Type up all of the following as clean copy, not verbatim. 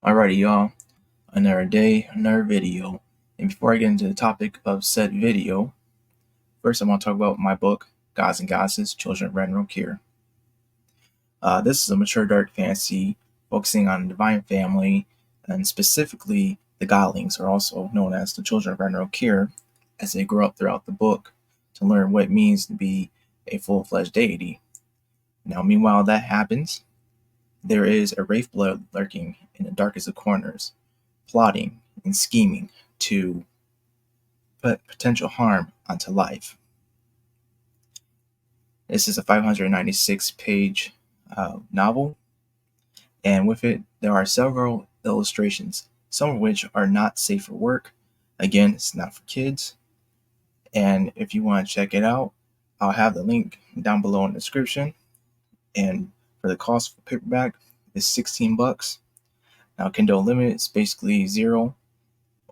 Alrighty, y'all. Another day, another video. And before I get into the topic of said video, first I want to talk about my book, Gods and Goddesses, Children of Ragnarøkkr. This is a mature dark fantasy focusing on the divine family, and specifically the godlings, are also known as the Children of Ragnarøkkr, as they grow up throughout the book to learn what it means to be a full-fledged deity. Now, meanwhile that happens, there is a wraith blood lurking in the darkest of corners, plotting and scheming to put potential harm onto life. This is a 596-page novel, and with it there are several illustrations, some of which are not safe for work. Again, it's not for kids, and if you want to check it out, I'll have the link down below in the description. And for the cost for paperback is $16. Now Kindle Unlimited is basically zero,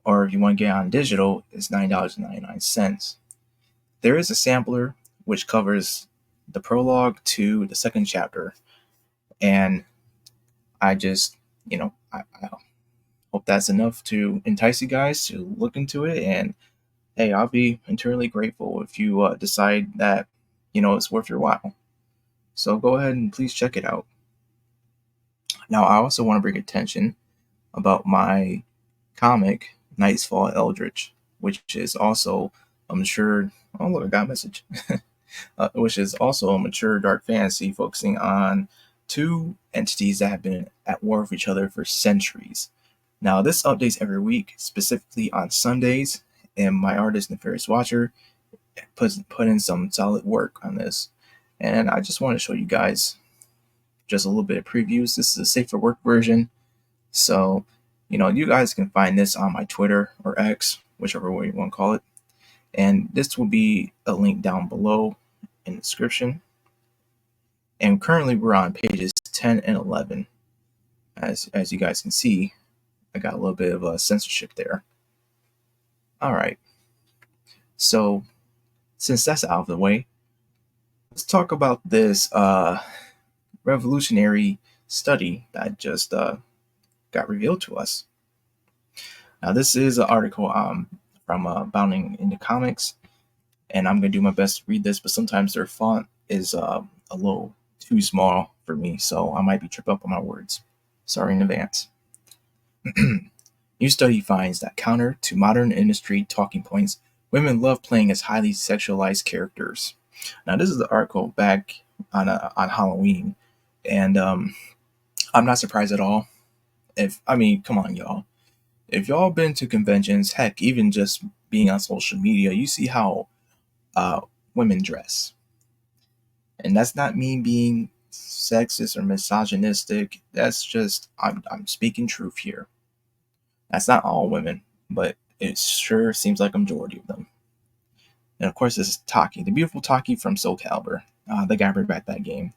or if you want to get on digital, it's $9.99. There is a sampler which covers the prologue to the second chapter, and I just, I hope that's enough to entice you guys to look into it. And hey, I'll be eternally grateful if you decide that, it's worth your while. So go ahead and please check it out. Now, I also want to bring attention about my comic, Night's Fall Eldritch, which is also a mature, oh look, I got a message, which is also a mature dark fantasy focusing on two entities that have been at war with each other for centuries. Now, this updates every week, specifically on Sundays, and my artist, Nefarious Watcher, put in some solid work on this. And I just want to show you guys just a little bit of previews. This is a safe for work version, so you guys can find this on my Twitter or X, whichever way you want to call it, and this will be a link down below in the description. And currently we're on pages 10 and 11. As you guys can see, I got a little bit of a censorship there. Alright, so since that's out of the way, let's talk about this revolutionary study that just got revealed to us. Now, this is an article from Bounding into Comics, and I'm going to do my best to read this, but sometimes their font is a little too small for me, so I might be tripping up on my words. Sorry in advance. New study finds that counter to modern industry talking points, women love playing as highly sexualized characters. Now, this is the article back on Halloween, and I'm not surprised at all. Come on, y'all. If y'all been to conventions, heck, even just being on social media, you see how women dress. And that's not me being sexist or misogynistic. That's just, I'm speaking truth here. That's not all women, but it sure seems like a majority of them. And of course, this is Taki, the beautiful Taki from Soul Calibur, the guy who brought back that game.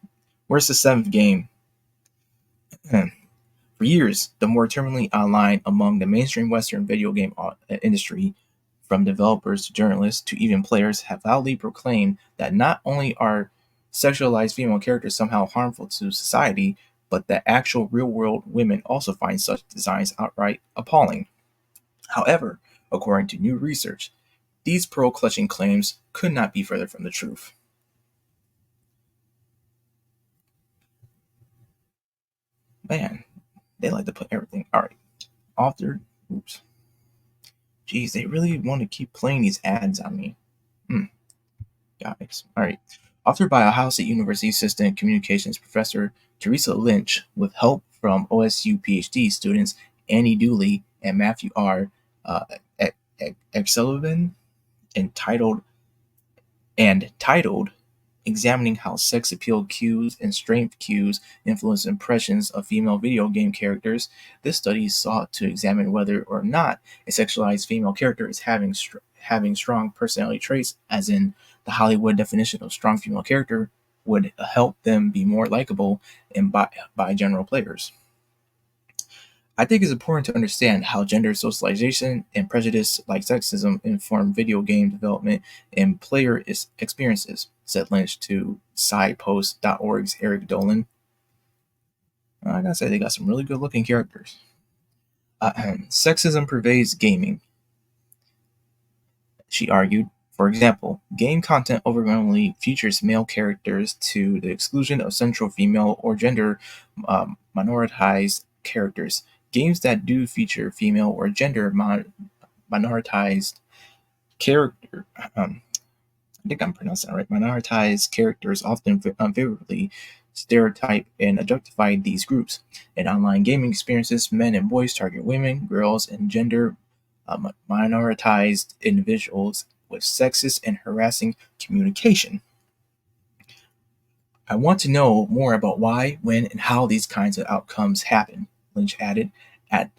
Where's the 7th game? For years, the more terminally online among the mainstream Western video game industry, from developers to journalists to even players, have loudly proclaimed that not only are sexualized female characters somehow harmful to society, but that actual real-world women also find such designs outright appalling. However, according to new research, these pearl-clutching claims could not be further from the truth. Man, they like to put everything. Alright. Authored. Oops. Jeez, they really want to keep playing these ads on me. Guys. Alright. Authored by Ohio State University Assistant Communications Professor Teresa Lynch, with help from OSU PhD students Annie Dooley and Matthew R. Exelven, titled Examining How Sex Appeal Cues and Strength Cues Influence Impressions of Female Video Game Characters. This study sought to examine whether or not a sexualized female character is having strong personality traits, as in the Hollywood definition of strong female character would help them be more likable and by general players. I think it's important to understand how gender socialization and prejudice like sexism inform video game development and player experiences, said Lynch to SciPost.org's Eric Dolan. I gotta say, they got some really good looking characters. Sexism pervades gaming, she argued. For example, game content overwhelmingly features male characters to the exclusion of central female or gender minoritized characters. Games that do feature female or gender minoritized character, I think I'm pronouncing that right, minoritized characters often unfavorably stereotype and objectify these groups. In online gaming experiences, men and boys target women, girls, and gender minoritized individuals with sexist and harassing communication. I want to know more about why, when, and how these kinds of outcomes happen, Lynch added. At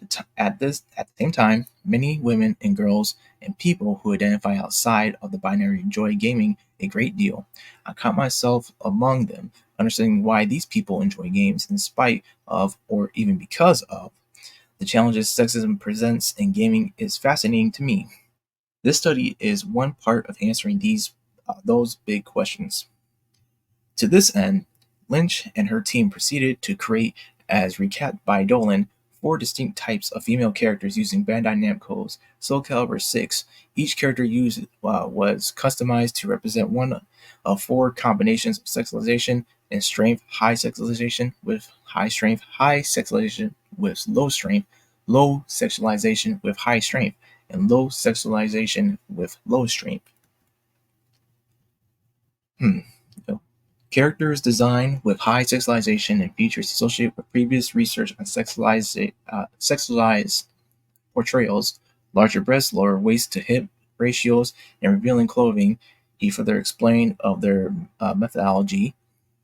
the same time, many women and girls and people who identify outside of the binary enjoy gaming a great deal. I count myself among them, understanding why these people enjoy games in spite of or even because of the challenges sexism presents in gaming is fascinating to me. This study is one part of answering those big questions. To this end, Lynch and her team proceeded to create, as recapped by Dolan, 4 distinct types of female characters using Bandai Namco's Soul Calibur 6. Each character used was customized to represent one of 4 combinations of sexualization and strength: high sexualization with high strength, high sexualization with low strength, low sexualization with high strength, and low sexualization with low strength. Characters designed with high sexualization and features associated with previous research on sexualized portrayals, larger breasts, lower waist to hip ratios, and revealing clothing, further explain of their methodology.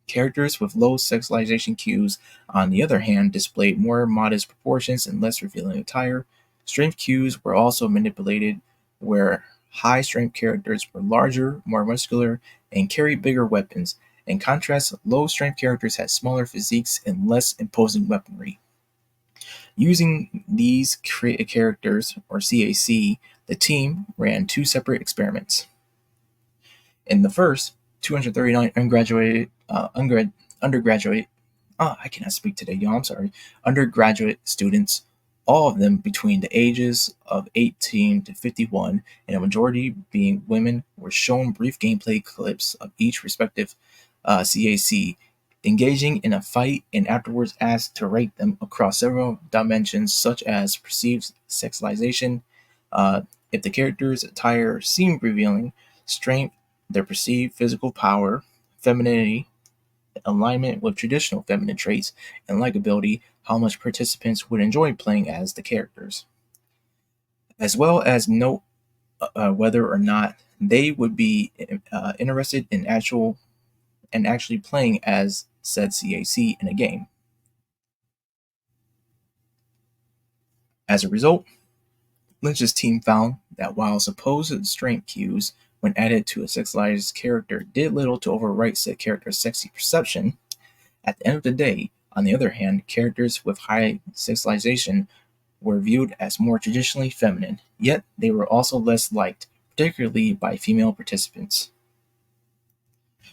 Characters with low sexualization cues, on the other hand, displayed more modest proportions and less revealing attire. Strength cues were also manipulated, where high strength characters were larger, more muscular, and carried bigger weapons. In contrast, low strength characters had smaller physiques and less imposing weaponry. Using these characters, or CAC, the team ran 2 separate experiments. In the first, 239 undergraduate students, all of them between the ages of 18 to 51, and a majority being women, were shown brief gameplay clips of each respective CAC, engaging in a fight, and afterwards asked to rate them across several dimensions such as perceived sexualization, if the character's attire seemed revealing, strength, their perceived physical power, femininity, alignment with traditional feminine traits, and likability, how much participants would enjoy playing as the characters, as well as note whether or not they would be interested in actually playing as said CAC in a game. As a result, Lynch's team found that while supposed strength cues, when added to a sexualized character, did little to overwrite said character's sexy perception, at the end of the day, on the other hand, characters with high sexualization were viewed as more traditionally feminine, yet they were also less liked, particularly by female participants.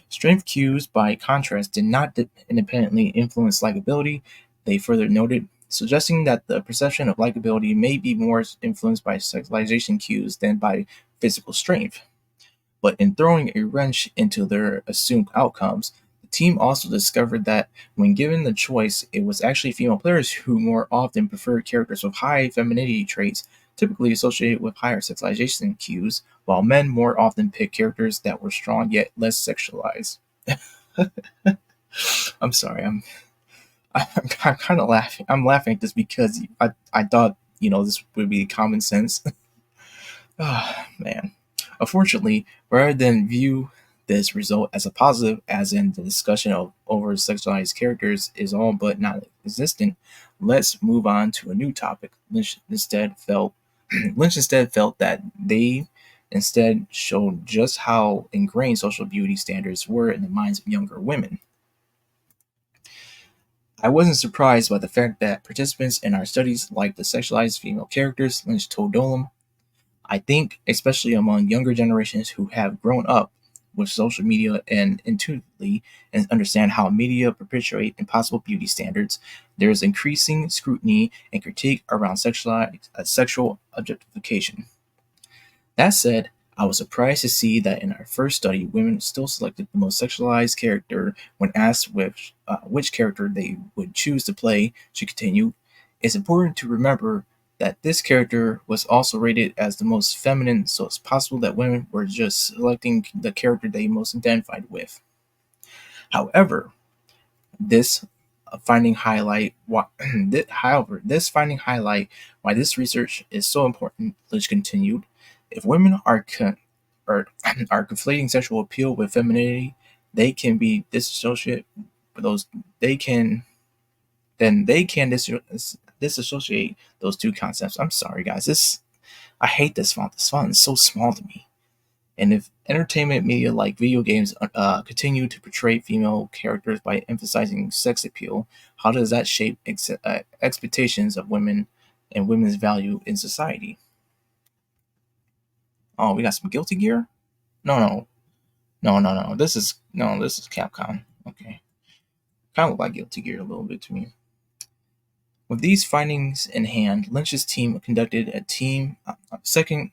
Strength cues, by contrast, did not independently influence likability, they further noted, suggesting that the perception of likability may be more influenced by sexualization cues than by physical strength. But in throwing a wrench into their assumed outcomes, the team also discovered that when given the choice, it was actually female players who more often preferred characters with high femininity traits, typically associated with higher sexualization cues, while men more often picked characters that were strong yet less sexualized. I'm sorry, I'm kind of laughing. I'm laughing at this because I thought this would be common sense. Oh, man. Unfortunately, rather than view this result as a positive, as in the discussion of over-sexualized characters is all but not existent, let's move on to a new topic. Lynch instead felt that they instead showed just how ingrained social beauty standards were in the minds of younger women. I wasn't surprised by the fact that participants in our studies liked the sexualized female characters, Lynch told Dolan. I think, especially among younger generations who have grown up with social media and intuitively and understand how media perpetuate impossible beauty standards, there is increasing scrutiny and critique around sexual objectification. That said, I was surprised to see that in our first study, women still selected the most sexualized character when asked which character they would choose to play. She continued, "It's important to remember that this character was also rated as the most feminine, so it's possible that women were just selecting the character they most identified with. However, this finding highlight why, this finding highlight why this research is so important," Lynch continued. "If women are conflating sexual appeal with femininity, they can be disassociate those they can then they can disassociate those two concepts." I'm sorry, guys. I hate this font. This font is so small to me. And if entertainment media like video games continue to portray female characters by emphasizing sex appeal, how does that shape expectations of women and women's value in society? Oh, we got some Guilty Gear? No, no, no. This is Capcom. Okay, kind of look like Guilty Gear a little bit to me. With these findings in hand, Lynch's team conducted a second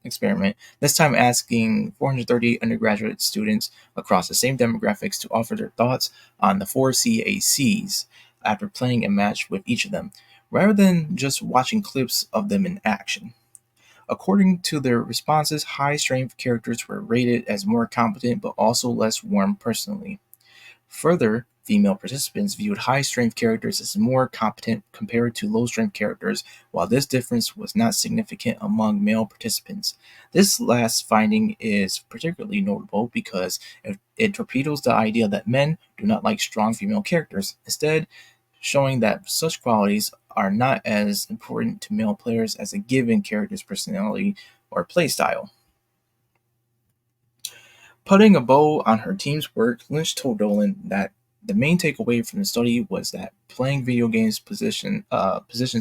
experiment, this time asking 430 undergraduate students across the same demographics to offer their thoughts on the four CACs after playing a match with each of them, rather than just watching clips of them in action. According to their responses, high strength characters were rated as more competent but also less warm personally. Further, female participants viewed high-strength characters as more competent compared to low-strength characters, while this difference was not significant among male participants. This last finding is particularly notable because it torpedoes the idea that men do not like strong female characters, instead showing that such qualities are not as important to male players as a given character's personality or playstyle. Putting a bow on her team's work, Lynch told Dolan that the main takeaway from the study was that playing video games positions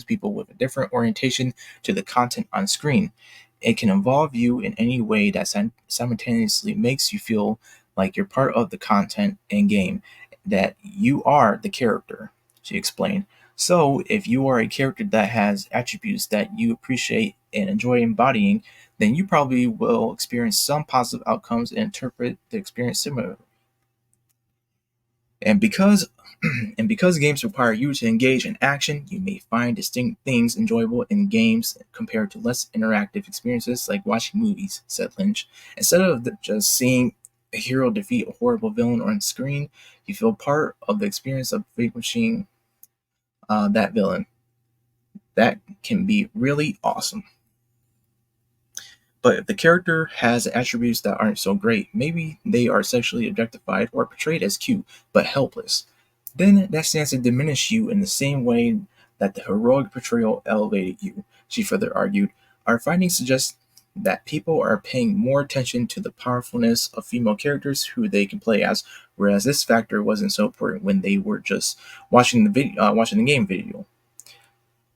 people with a different orientation to the content on screen. It can involve you in any way that simultaneously makes you feel like you're part of the content and game, that you are the character, she explained. So, if you are a character that has attributes that you appreciate and enjoy embodying, then you probably will experience some positive outcomes and interpret the experience similarly. And because and because games require you to engage in action, you may find distinct things enjoyable in games compared to less interactive experiences like watching movies, said Lynch. Instead of just seeing a hero defeat a horrible villain on screen, you feel part of the experience of vanquishing that villain. That can be really awesome. But if the character has attributes that aren't so great, maybe they are sexually objectified or portrayed as cute but helpless, then that stands to diminish you in the same way that the heroic portrayal elevated you, she further argued. Our findings suggest that people are paying more attention to the powerfulness of female characters who they can play as, whereas this factor wasn't so important when they were just watching the game video.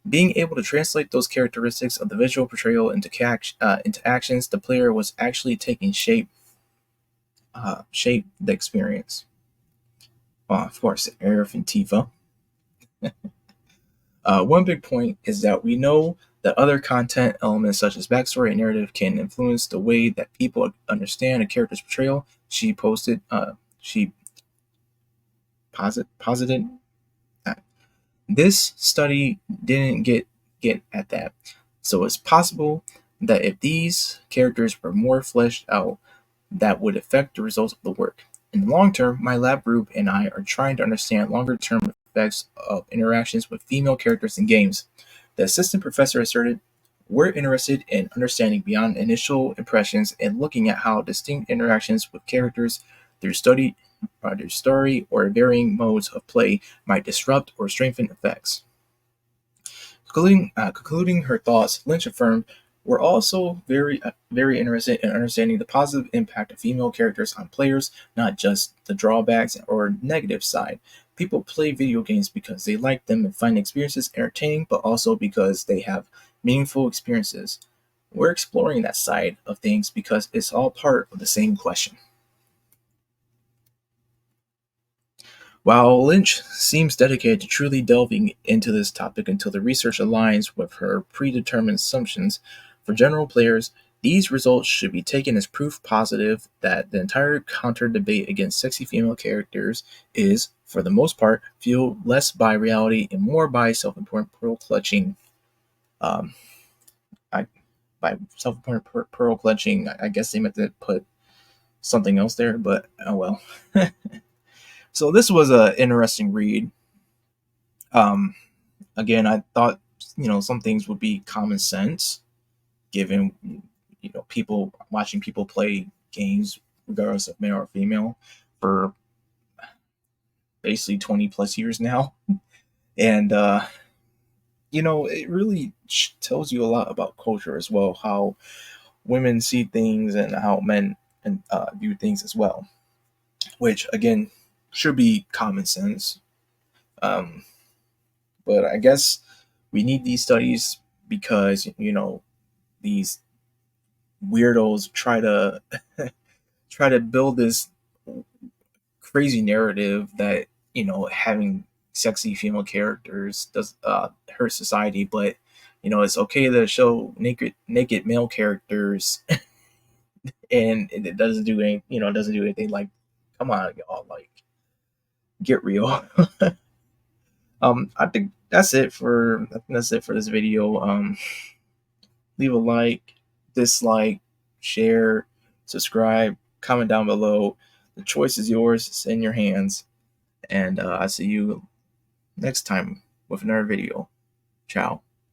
Being able to translate those characteristics of the visual portrayal into actions the player was actually taking shape the experience. Of course, Arif and Tifa. One big point is that we know that other content elements such as backstory and narrative can influence the way that people understand a character's portrayal. She posited this study didn't get at that. So it's possible that if these characters were more fleshed out, that would affect the results of the work. In the long term, my lab group and I are trying to understand longer term effects of interactions with female characters in games. The assistant professor asserted, "We're interested in understanding beyond initial impressions and looking at how distinct interactions with characters through their story or varying modes of play might disrupt or strengthen effects." Concluding her thoughts, Lynch affirmed, "We're also very interested in understanding the positive impact of female characters on players, not just the drawbacks or negative side. People play video games because they like them and find experiences entertaining, but also because they have meaningful experiences. we're exploring that side of things because it's all part of the same question. While Lynch seems dedicated to truly delving into this topic until the research aligns with her predetermined assumptions, for general players, these results should be taken as proof positive that the entire counter debate against sexy female characters is, for the most part, fueled less by reality and more by self-important pearl clutching. Um, I, by self-important pearl clutching, I guess they meant to put something else there, but oh well. So this was an interesting read. Um, Again, I thought some things would be common sense, given people watching people play games, regardless of male or female, for basically 20 plus years now, and it really tells you a lot about culture as well, how women see things and how men view things as well, which again should be common sense. Um, but I guess we need these studies because these weirdos try to build this crazy narrative that having sexy female characters does hurt society, but it's okay to show naked male characters and it doesn't do any it doesn't do anything. Like, come on, y'all, like, get real. I think that's it for this video. Leave a like, dislike, share, subscribe, comment down below. The choice is yours. It's in your hands. And I'll see you next time with another video. Ciao.